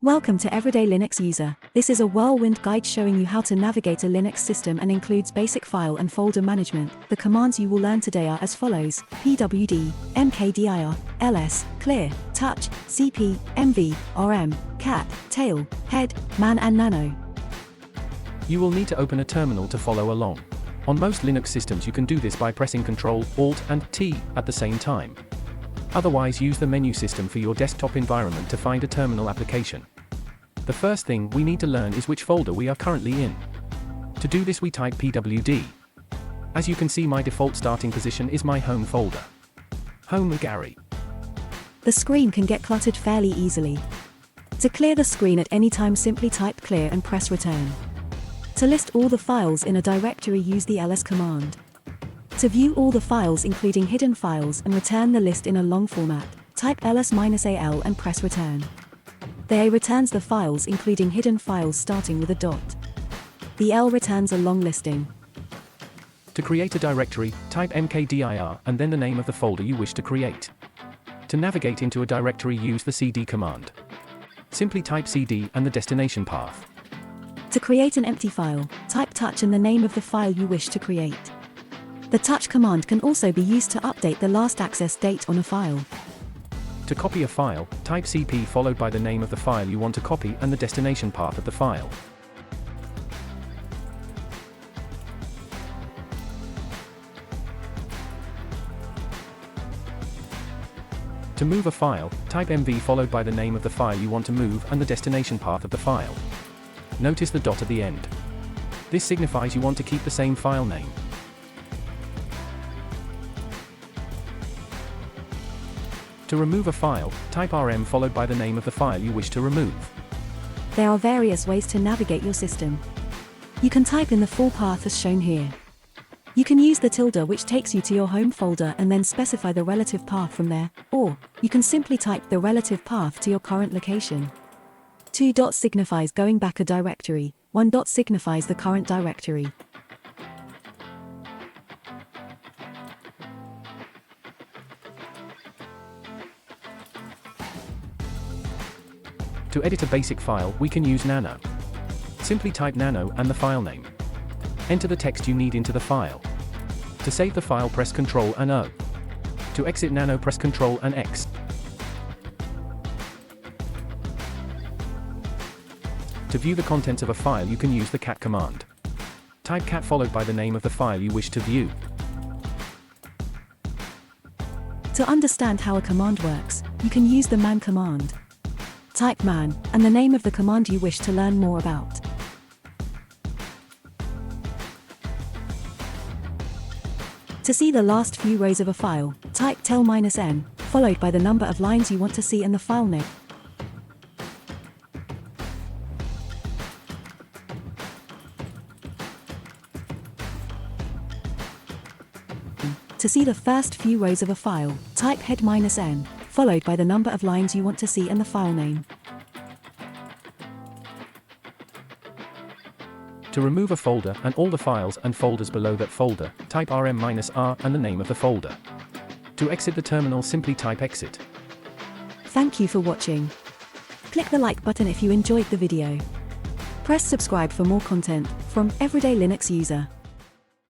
Welcome to Everyday Linux User. This is a whirlwind guide showing you how to navigate a Linux system and includes basic file and folder management. The commands you will learn today are as follows: pwd, mkdir, ls, clear, touch, cp, mv, rm, cat, tail, head, man and nano. You will need to open a terminal to follow along. On most Linux systems you can do this by pressing Ctrl, Alt and T at the same time. Otherwise use the menu system for your desktop environment to find a terminal application. The first thing we need to learn is which folder we are currently in. To do this we type pwd. As you can see, my default starting position is my home folder. Home Gary. The screen can get cluttered fairly easily. To clear the screen at any time, simply type clear and press return. To list all the files in a directory, use the ls command. To view all the files including hidden files and return the list in a long format, type ls-al and press return. The A returns the files including hidden files starting with a dot. The L returns a long listing. To create a directory, type mkdir and then the name of the folder you wish to create. To navigate into a directory, use the cd command. Simply type cd and the destination path. To create an empty file, type touch and the name of the file you wish to create. The touch command can also be used to update the last access date on a file. To copy a file, type cp followed by the name of the file you want to copy and the destination path of the file. To move a file, type mv followed by the name of the file you want to move and the destination path of the file. Notice the dot at the end. This signifies you want to keep the same file name. To remove a file, type rm followed by the name of the file you wish to remove. There are various ways to navigate your system. You can type in the full path as shown here. You can use the tilde, which takes you to your home folder, and then specify the relative path from there, or you can simply type the relative path to your current location. 2 dots signifies going back a directory, 1 dot signifies the current directory. To edit a basic file, we can use nano. Simply type nano and the file name. Enter the text you need into the file. To save the file, press Ctrl and O. To exit nano, press Ctrl and X. To view the contents of a file, you can use the cat command. Type cat followed by the name of the file you wish to view. To understand how a command works, you can use the man command. Type man, and the name of the command you wish to learn more about. To see the last few rows of a file, type tel-n, followed by the number of lines you want to see in the file name. To see the first few rows of a file, type head-n, followed by the number of lines you want to see in the file name. To remove a folder and all the files and folders below that folder, type rm-r and the name of the folder. To exit the terminal, simply type exit. Thank you for watching. Click the like button if you enjoyed the video. Press subscribe for more content from Everyday Linux User.